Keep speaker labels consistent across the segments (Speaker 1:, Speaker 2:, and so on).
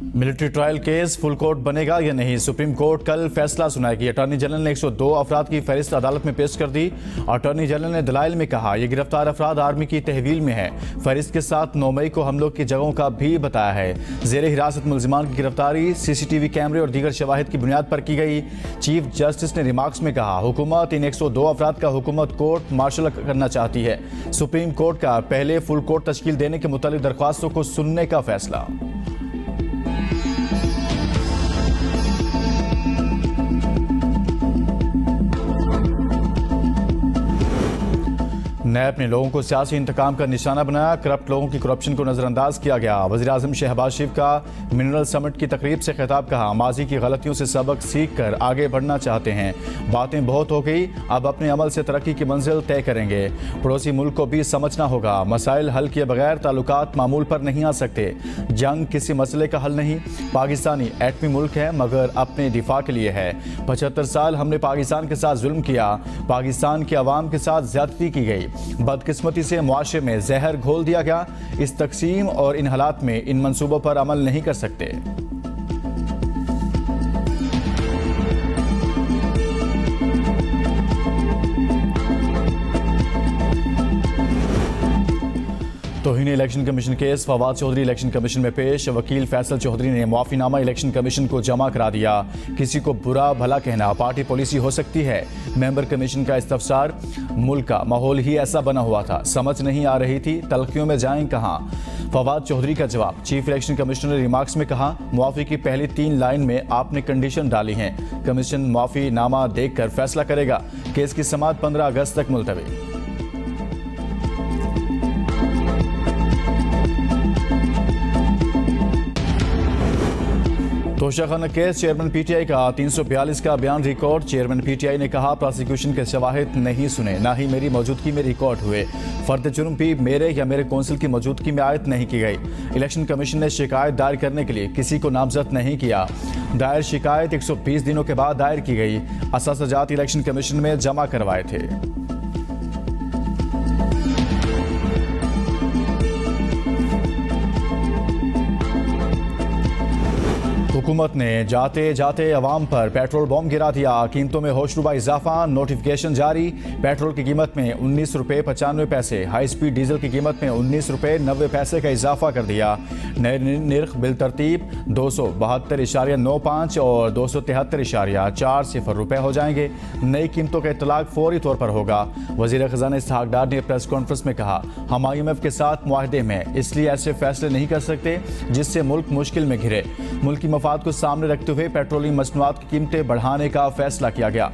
Speaker 1: Military trial case full court बनेगा या नहीं, सुप्रीम कोर्ट कल फैसला सुनाएगी। अटॉर्नी जनरल ने 102 अफराद की फहरिस्त अदालत में पेश कर दी। अटॉर्नी जनरल ने दलाइल में कहा ये गिरफ्तार अफराद आर्मी की तहवील में है। फहरिस्त के साथ 9 मई को हमलों की जगहों का भी बताया है। जेर हिरासत मुल्जिमान की गिरफ्तारी सीसीटीवी कैमरे और दीगर शवाहिद की बुनियाद पर की गई। चीफ जस्टिस ने रिमार्क्स में कहा हुकूमत इन 102 अफराद का हुकूमत कोर्ट मार्शल करना चाहती है। सुप्रीम कोर्ट का पहले फुल कोर्ट तश्कील देने के मुतालिक दरख्वास्तों को सुनने का फैसला। नैब ने लोगों को सियासी इंतकाम का निशाना बनाया। करप्ट लोगों की करप्शन को नजरअंदाज किया गया। वज़ीर-ए-आज़म शहबाज शरीफ का मिनरल समिट की तकरीब से खिताब, कहा माजी की गलतियों से सबक सीख कर आगे बढ़ना चाहते हैं। बातें बहुत हो गई, अब अपने अमल से तरक्की की मंजिल तय करेंगे। पड़ोसी मुल्क को भी समझना होगा, मसाइल हल किए बगैर ताल्लुकात मामूल पर नहीं आ सकते। जंग किसी मसले का हल नहीं। पाकिस्तानी एटमी मुल्क है मगर अपने दिफा के लिए है। 75 साल हमने पाकिस्तान के साथ जुल्म किया, पाकिस्तान के अवाम के साथ ज्यादती की गई। बदकिस्मती से मुआशरे में जहर घोल दिया गया। इस तकसीम और इन हालात में इन मंसूबों पर अमल नहीं कर सकते। तौहीन election commission case Fawad Chaudhry election commission में पेश। वकील फैसल चौधरी ने मुआफीनामा इलेक्शन कमीशन को जमा करा दिया। किसी को बुरा भला कहना पार्टी पॉलिसी हो सकती है। मेंबर कमीशन का इस्तफसार, मुल्क का माहौल ही ऐसा बना हुआ था, समझ नहीं आ रही थी, तलखियों में जाएं कहां। फवाद चौधरी का जवाब, चीफ इलेक्शन कमिश्नर ने रिमार्क्स में कहा मुआफी की पहली 3 लाइन में आपने कंडीशन डाली हैं। कमीशन मुआफीनामा देखकर फैसला करेगा। केस की समाअत 15 अगस्त तक मुलतवी। तोशाखाना केस, चेयरमैन पीटीआई का 342 का बयान रिकॉर्ड। चेयरमैन पीटीआई ने कहा प्रोसिक्यूशन के शवाहिद नहीं सुने, ना ही मेरी मौजूदगी में रिकॉर्ड हुए। फर्द जुर्म भी मेरे या मेरे कौंसिल की मौजूदगी में आयद नहीं की गई। इलेक्शन कमीशन ने शिकायत दायर करने के लिए किसी को नामजद नहीं किया। दायर शिकायत 120 दिनों के बाद दायर की गई। असासजात इलेक्शन कमीशन में जमा करवाए थे। हुकूमत ने जाते जाते अवाम पर पेट्रोल बम गिरा दिया। कीमतों में होशरुबा इजाफा, नोटिफिकेशन जारी। पेट्रोल की कीमत में 19 रुपये 95 पैसे, हाई स्पीड डीजल की कीमत में 19 रुपये 90 पैसे का इजाफा कर दिया। नए निर्ख बिल तरतीब 272.95 और 273.40 रुपये हो जाएंगे। नई कीमतों का इतलाक फौरी तौर पर होगा। वजीर खजाना इसहाक डार ने प्रेस कॉन्फ्रेंस में कहा हम IMF के साथ मुआहदे में, इसलिए ऐसे फैसले नहीं कर सकते जिससे मुल्क मुश्किल में घिरे। मुल्क की मफाद को सामने रखते हुए पेट्रोलियम मसनूआत की कीमतें बढ़ाने का फैसला किया गया।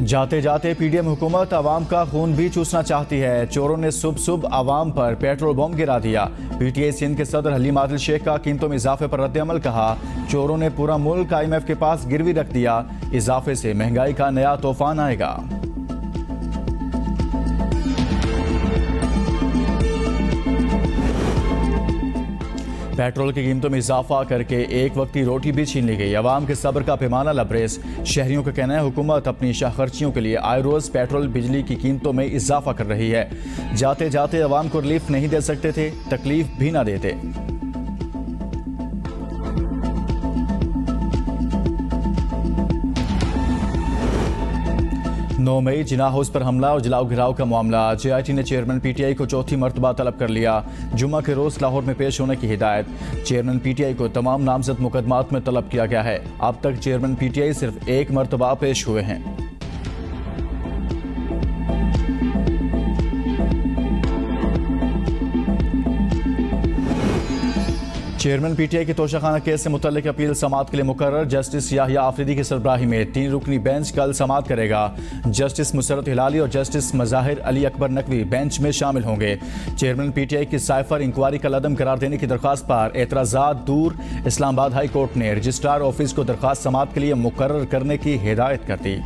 Speaker 1: जाते जाते पीडीएम हुकूमत आवाम का खून भी चूसना चाहती है। चोरों ने सुबह आवाम पर पेट्रोल बम गिरा दिया। पीटीआई सिंध के सदर हलीम आदिल शेख का कीमतों में इजाफे पर रद्द-ए-अमल, कहा चोरों ने पूरा मुल्क IMF के पास गिरवी रख दिया। इजाफे से महंगाई का नया तूफान आएगा। पेट्रोल की कीमतों में इजाफा करके एक वक्ती रोटी भी छीन ली गई। अवाम के सब्र का पैमाना लबरेज। शहरियों का कहना है हुकूमत अपनी शाखर्चियों के लिए आए रोज पेट्रोल बिजली की कीमतों में इजाफा कर रही है। जाते जाते अवाम को रिलीफ नहीं दे सकते थे, तकलीफ भी ना देते। 9 मई जिना हाउस पर हमला और जलाओ घिराव का मामला। JIT ने चेयरमैन PTI को चौथी मरतबा तलब कर लिया। जुम्मा के रोज लाहौर में पेश होने की हिदायत। चेयरमैन PTI को तमाम नामजद मुकदमात में तलब किया गया है। अब तक चेयरमैन PTI सिर्फ एक मरतबा पेश हुए हैं। चेयरमैन PTI के तोशाखाना केस से मुतल्लिक अपील समाअत के लिए मुकर्रर। जस्टिस याहिया आफरीदी की सरबराही में 3 रुकनी बेंच कल समाअत करेगा। जस्टिस मुसरत हिलाली और जस्टिस मज़ाहिर अली अकबर नकवी बेंच में शामिल होंगे। चेयरमैन PTI की साइफर इंक्वायरी का लदम करार देने की दरख्वास्त पर एतराज़ात दूर। इस्लामाबाद हाई कोर्ट ने रजिस्ट्रार ऑफिस को दरख्वास्त समाअत के लिए मुकर्रर करने की हिदायत कर दी।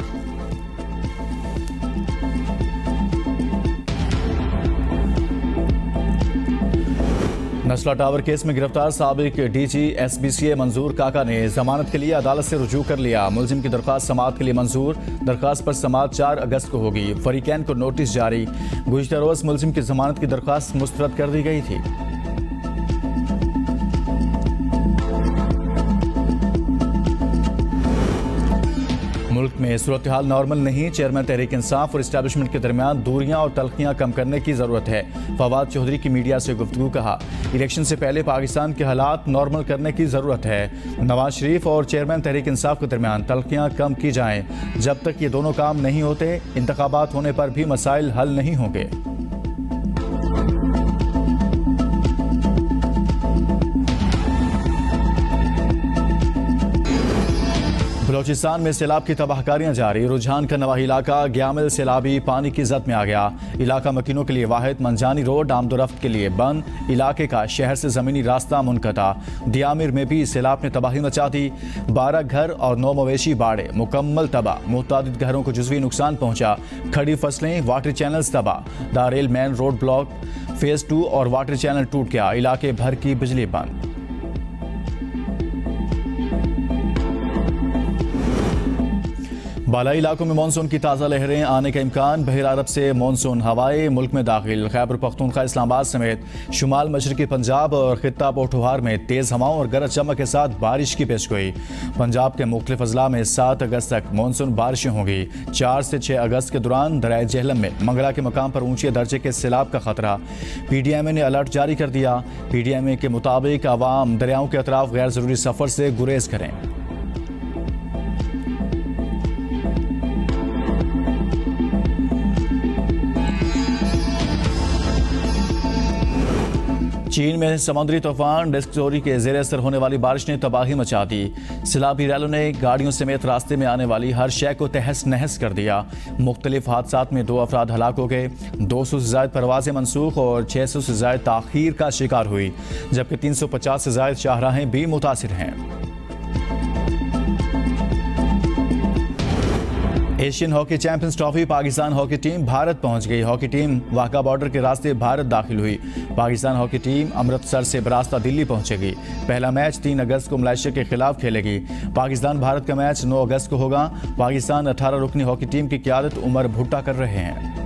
Speaker 1: नस्ला टावर केस में गिरफ्तार साबिक डीजी SBCA मंजूर काका ने जमानत के लिए अदालत से रुजू कर लिया। मुलजिम की दरख्वास्त समाअत के लिए मंजूर। दरख्वास्त पर समाअत 4 अगस्त को होगी। फरीकैन को नोटिस जारी। गुज़िश्ता रोज़ मुलजिम की जमानत की दरख्वास्त मुस्तरद कर दी गई थी। मुल्क में सूरत हाल नॉर्मल नहीं। चेयरमैन तहरीक इंसाफ और इस्टेब्लिशमेंट के दरमियान दूरियां और तलखियां कम करने की ज़रूरत है। फवाद चौधरी की मीडिया से गुफ्तगू। कहा, इलेक्शन से पहले पाकिस्तान के हालात नॉर्मल करने की ज़रूरत है। नवाज शरीफ और चेयरमैन तहरीक इंसाफ के दरमियान तलखियां कम की जाएं। जब तक ये दोनों काम नहीं होते, इंतखाबात होने पर भी मसाइल हल नहीं होंगे। बलोचिस्तान में सैलाब की तबाहकारियां जारी। रुझान का नवाही इलाका ग्यामिल सैलाबी पानी की जद में आ गया। इलाका मकीनों के लिए वाहिद मंजानी रोड आमदोरफ्त के लिए बंद। इलाके का शहर से ज़मीनी रास्ता मुनक़ता। दियामिर में भी सैलाब ने तबाही मचा दी। 12 घर और 9 मवेशी बाढ़े मुकम्मल तबाह। मुतादिद घरों को जुज़वी नुकसान पहुंचा। खड़ी फसलें, वाटर चैनल्स तबाह। Darrel main road block phase 2 और वाटर चैनल टूट गया। इलाके भर की बिजली बंद। बालाई इलाकों में मानसून की ताज़ा लहरें आने का इम्कान। बहर अरब से मानसून हवाएं मुल्क में दाखिल। खैबर पख्तूनख्वा, इस्लामाबाद समेत शुमाल मशरकी पंजाब और खित्ता पोठोहार में तेज़ हवाओं और गरज चमक के साथ बारिश की पेशगोई। पंजाब के मुख्तलिफ अजला में 7 अगस्त तक मानसून बारिशें होंगी। 4 से 6 अगस्त के दौरान दरियाए जेहलम में मंगला के मकाम पर ऊंचे दर्जे के सैलाब का खतरा। PDMA ने अलर्ट जारी कर दिया। PDMA के मुताबिक आवाम दरियाओं के अतराफ गैर ज़रूरी सफ़र से गुरेज करें। चीन में समुद्री तूफान डिस्कटोरी के ज़ेर असर होने वाली बारिश ने तबाही मचा दी। सैलाबी रैलों ने गाड़ियों समेत रास्ते में आने वाली हर शय को तहस नहस कर दिया। मुख्तलिफ हादसात में 2 अफराद हलाक हो गए। 200 से ज़ायद परवाज़ें मनसूख और 600 से ज़ायद ताख़ीर का शिकार हुई, जबकि 350 से ज़ायद शाहराहें भी मुतासिर हैं। Asian hockey champions trophy Pakistan hockey team Bharat पहुंच गई। हॉकी टीम वाघा बॉर्डर के रास्ते भारत दाखिल हुई। पाकिस्तान हॉकी टीम अमृतसर से बरास्ता दिल्ली पहुंचेगी। पहला मैच 3 अगस्त को मलेशिया के खिलाफ खेलेगी। पाकिस्तान भारत का मैच 9 अगस्त को होगा। पाकिस्तान 18 रुकनी हॉकी टीम की क़ियादत उमर भुट्टा कर रहे हैं।